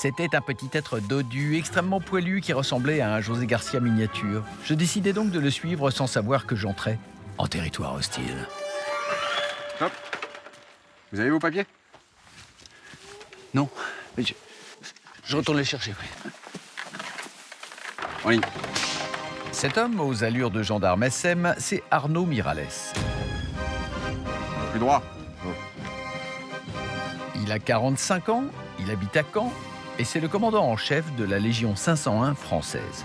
C'était un petit être dodu, extrêmement poilu, qui ressemblait à un José Garcia miniature. Je décidai donc de le suivre sans savoir que j'entrais en territoire hostile. Hop. Vous avez vos papiers? Non, mais je retourne les chercher, oui. En ligne. Cet homme aux allures de gendarme SM, c'est Arnaud Miralles. Plus droit. Il a 45 ans, il habite à Caen et c'est le commandant en chef de la Légion 501 française.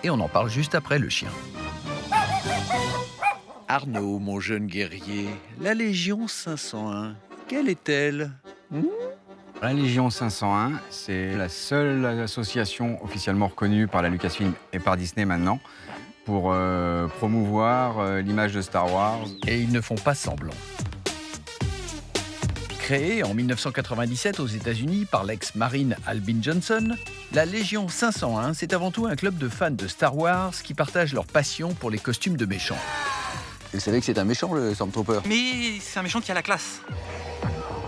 Et on en parle juste après le chien. Arnaud, mon jeune guerrier, la Légion 501, quelle est-elle? La Légion 501, c'est la seule association officiellement reconnue par la Lucasfilm et par Disney maintenant pour promouvoir l'image de Star Wars. Et ils ne font pas semblant. Créée en 1997 aux États-Unis par l'ex-marine Albin Johnson, la Légion 501, c'est avant tout un club de fans de Star Wars qui partagent leur passion pour les costumes de méchants. Vous savez que c'est un méchant, le Stormtrooper. Mais c'est un méchant qui a la classe.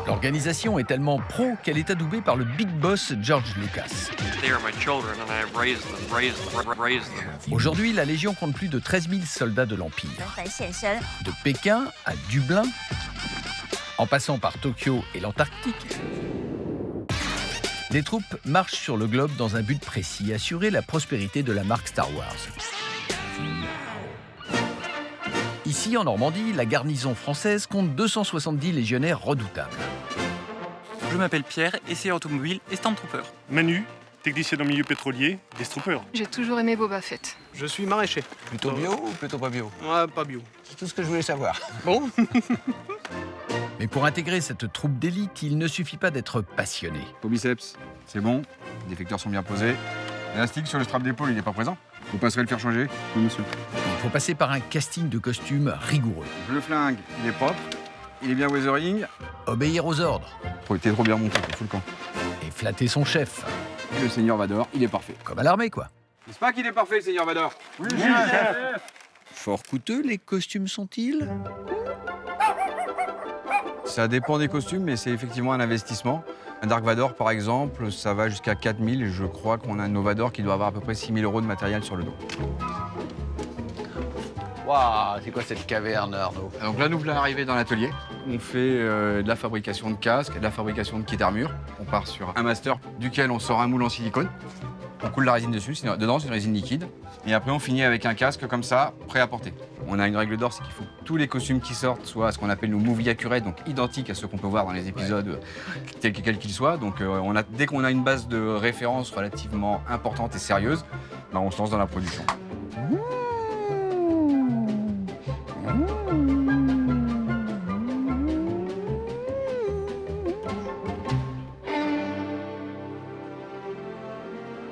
L'organisation est tellement pro qu'elle est adoubée par le big boss George Lucas. They are my children and I have raised them. Aujourd'hui, la Légion compte plus de 13 000 soldats de l'Empire. De Pékin à Dublin, en passant par Tokyo et l'Antarctique, les troupes marchent sur le globe dans un but précis, assurer la prospérité de la marque Star Wars. Ici, en Normandie, la garnison française compte 270 légionnaires redoutables. Je m'appelle Pierre, essayeur automobile et Stormtrooper. Manu, technicien dans le milieu pétrolier, des troopers. J'ai toujours aimé Boba Fett. Je suis maraîcher. Plutôt bio ou plutôt pas bio? Ouais, pas bio. C'est tout ce que je voulais savoir. Bon. Mais pour intégrer cette troupe d'élite, il ne suffit pas d'être passionné. Au biceps, c'est bon. Les déflecteurs sont bien posés. L'élastique sur le strap d'épaule, il n'est pas présent. Vous passerez le faire changer? Oui, monsieur. Il faut passer par un casting de costumes rigoureux. Le flingue, il est propre. Il est bien weathering. Obéir aux ordres T'es trop bien monté, tout le camp. et flatter son chef. Et le seigneur Vador, il est parfait. Comme à l'armée, quoi. N'est-ce pas qu'il est parfait, le seigneur Vador? Oui, Fort coûteux, les costumes sont-ils? Ça dépend des costumes, mais c'est effectivement un investissement. Un Dark Vador, par exemple, ça va jusqu'à 4 000 et je crois qu'on a un Novador qui doit avoir à peu près 6 000 € de matériel sur le dos. Waouh, c'est quoi cette caverne, Arnaud? Donc là, nous voilà arrivés dans l'atelier. On fait de la fabrication de casques et de la fabrication de kits d'armure. On part sur un master duquel on sort un moule en silicone. On coule la résine dessus, dedans c'est une résine liquide. Et après on finit avec un casque comme ça, prêt à porter. On a une règle d'or, c'est qu'il faut que tous les costumes qui sortent soient ce qu'on appelle nos movie accurate, donc identiques à ceux qu'on peut voir dans les épisodes quels qu'ils soient. Donc dès qu'on a une base de référence relativement importante et sérieuse, on se lance dans la production.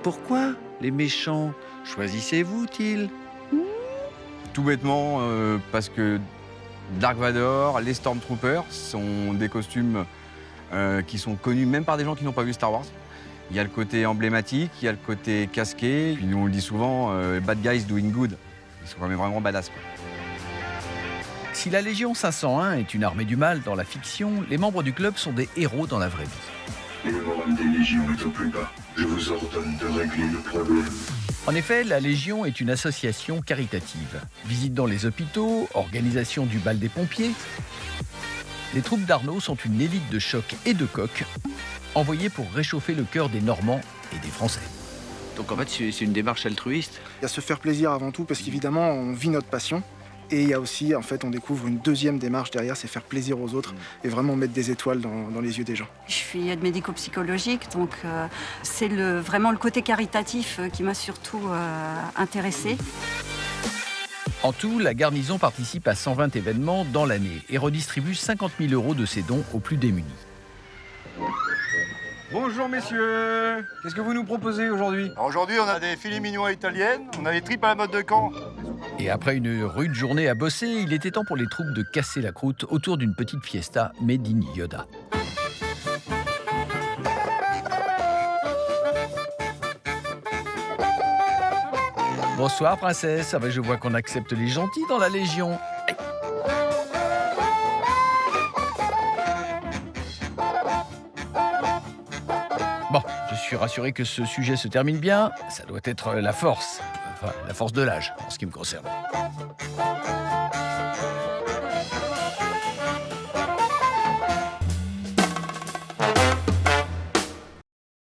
Pourquoi les méchants choisissez-vous-ils? Tout bêtement parce que Dark Vador, les Stormtroopers sont des costumes qui sont connus même par des gens qui n'ont pas vu Star Wars. Il y a le côté emblématique, il y a le côté casqué. Puis nous on le dit souvent, bad guys doing good. Ils sont quand même vraiment badass, quoi. Si la Légion 501 est une armée du mal dans la fiction, les membres du club sont des héros dans la vraie vie. Et le moral des légions est au plus bas. Je vous ordonne de régler le problème. En effet, la Légion est une association caritative. Visite dans les hôpitaux, organisation du bal des pompiers. Les troupes d'Arnaud sont une élite de choc et de coq, envoyées pour réchauffer le cœur des Normands et des Français. Donc en fait, c'est une démarche altruiste. Il y a se faire plaisir avant tout, parce qu'évidemment, on vit notre passion. Et il y a aussi, en fait, on découvre une deuxième démarche derrière, c'est faire plaisir aux autres et vraiment mettre des étoiles dans les yeux des gens. Je suis aide médico-psychologique, donc c'est vraiment le côté caritatif qui m'a surtout intéressée. En tout, la garnison participe à 120 événements dans l'année et redistribue 50 000 € de ses dons aux plus démunis. Bonjour messieurs, qu'est-ce que vous nous proposez aujourd'hui? Aujourd'hui, on a des filets mignons italiennes, on a des tripes à la mode de Caen. Et après une rude journée à bosser, il était temps pour les troupes de casser la croûte autour d'une petite fiesta made in Yoda. Bonsoir princesse, je vois qu'on accepte les gentils dans la Légion. Bon, je suis suis rassuré que ce sujet se termine bien. Ça doit être la force. Enfin, la force de l'âge, en ce qui me concerne.